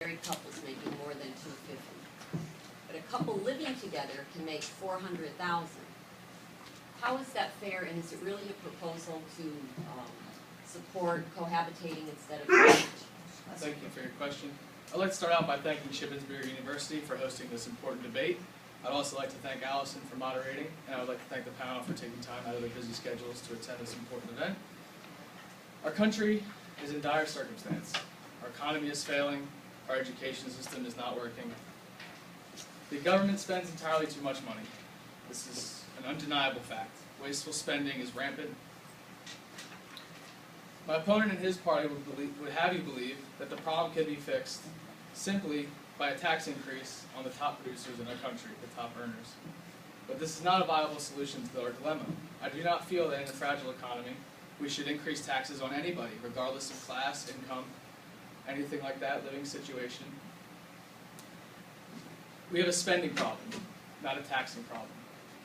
married couples making more than $250,000. But a couple living together can make $400,000. How is that fair, and is it really a proposal to support cohabitating instead of marriage? Thank you for your question. I'd like to start out by thanking Shippensburg University for hosting this important debate. I'd also like to thank Allison for moderating, and I would like to thank the panel for taking time out of their busy schedules to attend this important event. Our country is in dire circumstance. Our economy is failing, our education system is not working. The government spends entirely too much money. This is an undeniable fact. Wasteful spending is rampant. My opponent and his party would have you believe that the problem can be fixed simply by a tax increase on the top producers in our country, the top earners. But this is not a viable solution to our dilemma. I do not feel that in a fragile economy we should increase taxes on anybody, regardless of class, income, anything like that, living situation. We have a spending problem, not a taxing problem.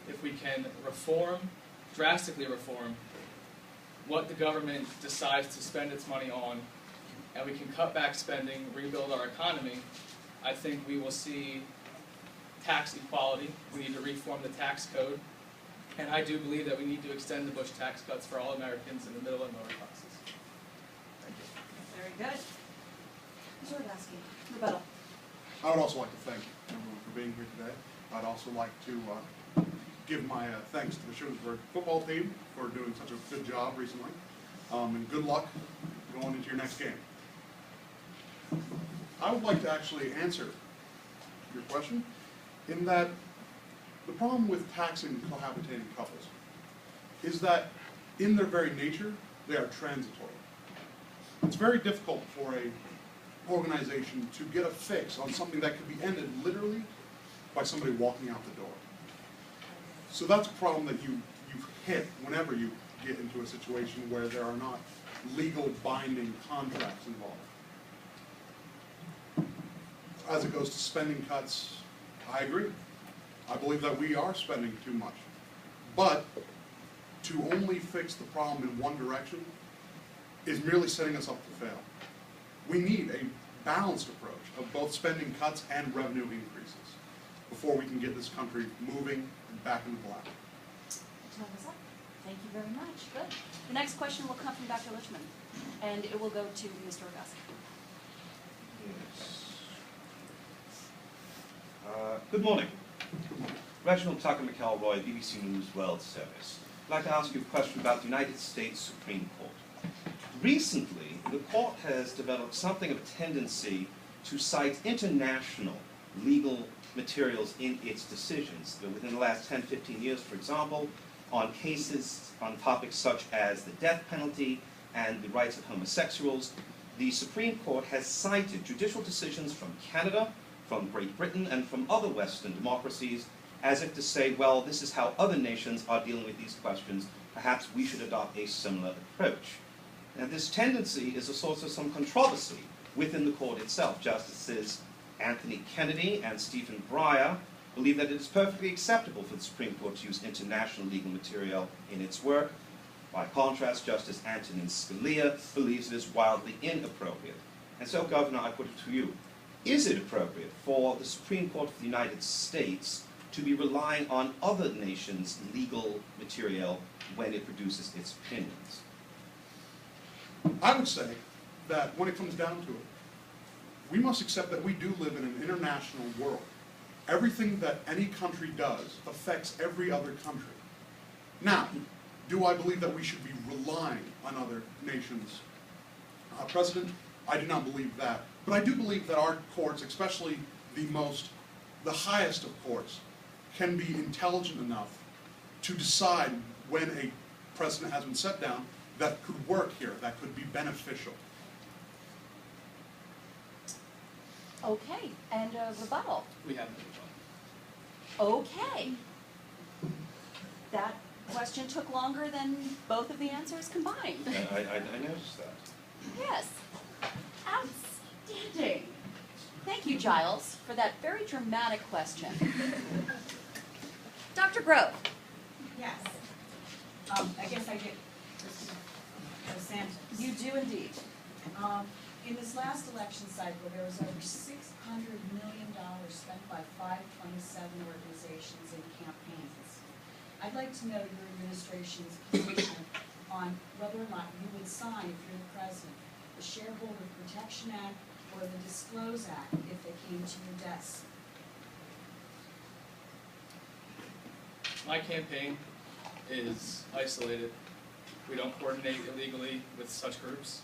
If we can reform, drastically reform, what the government decides to spend its money on, and we can cut back spending, rebuild our economy, I think we will see tax equality. We need to reform the tax code, and I do believe that we need to extend the Bush tax cuts for all Americans in the middle and lower classes. Thank you. Very good. Mr. Radowski, rebuttal. I would also like to thank everyone for being here today. I'd also like to give my thanks to the Shippensburg football team for doing such a good job recently, and good luck going into your next game. I would like to actually answer your question in that the problem with taxing cohabitating couples is that in their very nature, they are transitory. It's very difficult for a organization to get a fix on something that could be ended literally by somebody walking out the door. So that's a problem that you hit whenever you get into a situation where there are not legal binding contracts involved. As it goes to spending cuts, I agree. I believe that we are spending too much. But to only fix the problem in one direction is merely setting us up to fail. We need a balanced approach of both spending cuts and revenue increases before we can get this country moving and back in the black. Time is up. Thank you very much. Good. The next question will come from Dr. Lichman, and it will go to Mr. Radowski. Yes. Good morning. Reginald Tucker McElroy, BBC News World Service. I'd like to ask you a question about the United States Supreme Court. Recently, the court has developed something of a tendency to cite international legal materials in its decisions. Within the last 10, 15 years, for example, on cases on topics such as the death penalty and the rights of homosexuals, the Supreme Court has cited judicial decisions from Canada, from Great Britain, and from other Western democracies, as if to say, well, this is how other nations are dealing with these questions. Perhaps we should adopt a similar approach. Now, this tendency is a source of some controversy within the court itself. Justices Anthony Kennedy and Stephen Breyer believe that it is perfectly acceptable for the Supreme Court to use international legal material in its work. By contrast, Justice Antonin Scalia believes it is wildly inappropriate. And so, Governor, I put it to you. Is it appropriate for the Supreme Court of the United States to be relying on other nations' legal material when it produces its opinions? I would say that when it comes down to it, we must accept that we do live in an international world. Everything that any country does affects every other country. Now, do I believe that we should be relying on other nations' precedent? I do not believe that. But I do believe that our courts, especially the highest of courts, can be intelligent enough to decide when a precedent has been set down that could work here, that could be beneficial. Okay, and rebuttal. We have a rebuttal. Okay. That question took longer than both of the answers combined. I noticed that. Yes. Outstanding. Thank you, Giles, for that very dramatic question. Dr. Grove. Yes. I guess I get DeSantis. You do indeed. In this last election cycle, there was over $600 million spent by 527 organizations in campaigns. I'd like to know your administration's position on whether or not you would sign, if you're the president, the Shareholder Protection Act or the Disclose Act if they came to your desk. My campaign is isolated. We don't coordinate illegally with such groups.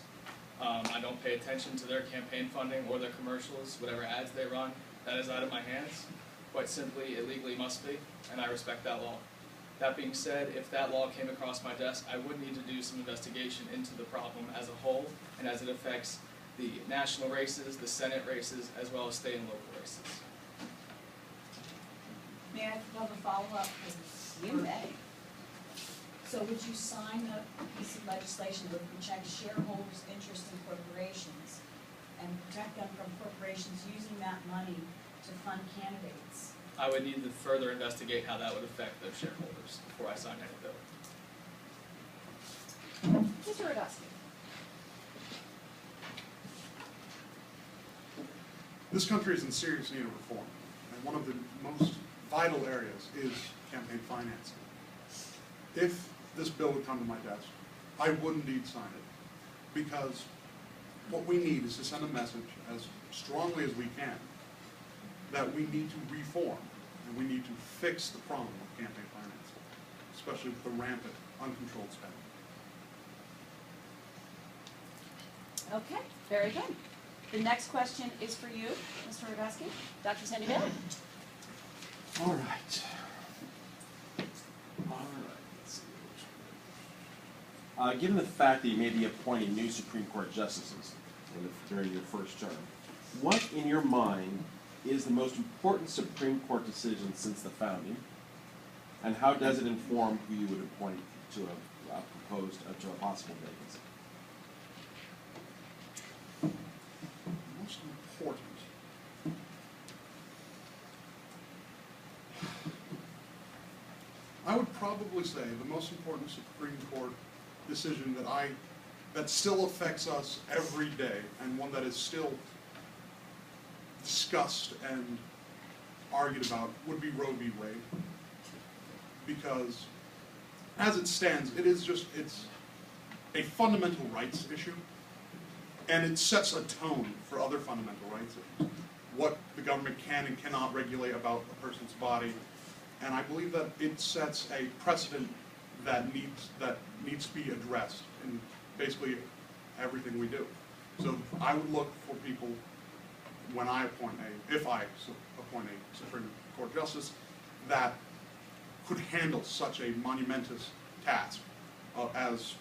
I don't pay attention to their campaign funding or their commercials, whatever ads they run. That is out of my hands. Quite simply, it legally must be, and I respect that law. That being said, if that law came across my desk, I would need to do some investigation into the problem as a whole and as it affects the national races, the Senate races, as well as state and local races. May I have a follow-up, please? You may. So would you sign a piece of legislation that would protect shareholders' interest in corporations and protect them from corporations using that money to fund candidates? I would need to further investigate how that would affect those shareholders before I sign any bill. Mr. Radowski. This country is in serious need of reform, and one of the most vital areas is campaign financing. If this bill would come to my desk, I would indeed sign it, because what we need is to send a message as strongly as we can that we need to reform and we need to fix the problem of campaign financing, especially with the rampant, uncontrolled spending. Okay, very good. The next question is for you, Mr. Radowski. Dr. Sandy Bailey. All right. Let's see. Given the fact that you may be appointing new Supreme Court justices during your first term, what in your mind is the most important Supreme Court decision since the founding, and how does it inform who you would appoint to a possible vacancy? Most important. I would probably say the most important Supreme Court decision that still affects us every day, and one that is still discussed and argued about, would be Roe v. Wade. Because as it stands, it's a fundamental rights issue, and it sets a tone for other fundamental rights issues. What the government can and cannot regulate about a person's body, and I believe that it sets a precedent that needs to be addressed in basically everything we do. So I would look for people if I appoint a Supreme Court justice that could handle such a monumentous task as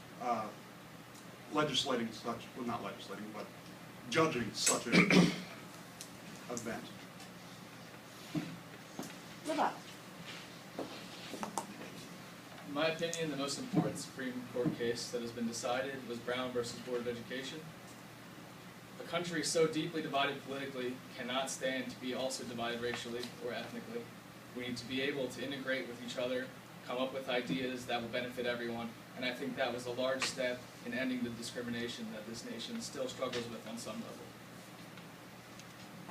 judging such an event. Leva. In my opinion, the most important Supreme Court case that has been decided was Brown versus Board of Education. A country so deeply divided politically cannot stand to be also divided racially or ethnically. We need to be able to integrate with each other, come up with ideas that will benefit everyone, and I think that was a large step in ending the discrimination that this nation still struggles with on some level.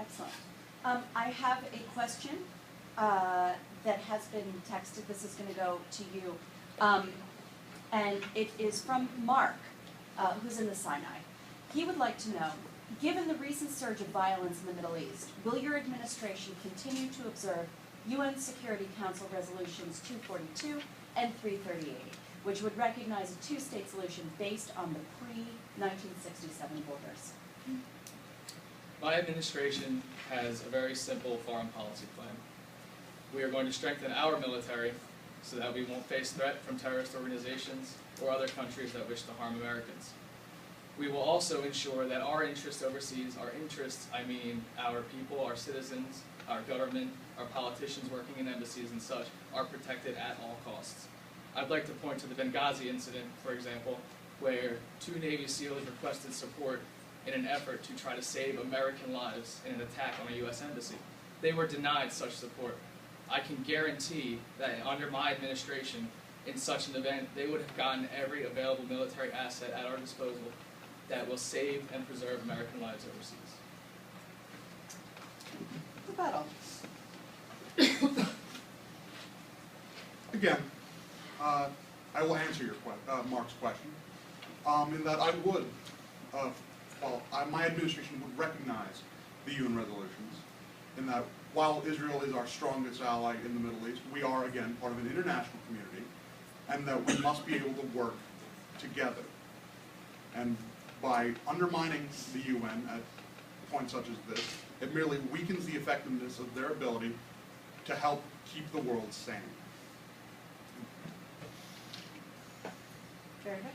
Excellent. I have a question that has been texted. This is going to go to you. And it is from Mark, who's in the Sinai. He would like to know, given the recent surge of violence in the Middle East, will your administration continue to observe UN Security Council Resolutions 242 and 338, which would recognize a two-state solution based on the pre-1967 borders? My administration has a very simple foreign policy plan. We are going to strengthen our military so that we won't face threat from terrorist organizations or other countries that wish to harm Americans. We will also ensure that our interests overseas, our interests, I mean our people, our citizens, our government, our politicians working in embassies and such, are protected at all costs. I'd like to point to the Benghazi incident, for example, where 2 Navy SEALs requested support in an effort to try to save American lives in an attack on a U.S. embassy. They were denied such support. I can guarantee that under my administration, in such an event, they would have gotten every available military asset at our disposal that will save and preserve American lives overseas. Rebuttal. Again, I will answer your Mark's question, in that I would, my administration would recognize the UN resolutions, in that while Israel is our strongest ally in the Middle East, we are, again, part of an international community, and that we must be able to work together. And by undermining the UN at points such as this, it merely weakens the effectiveness of their ability to help keep the world sane. Very good.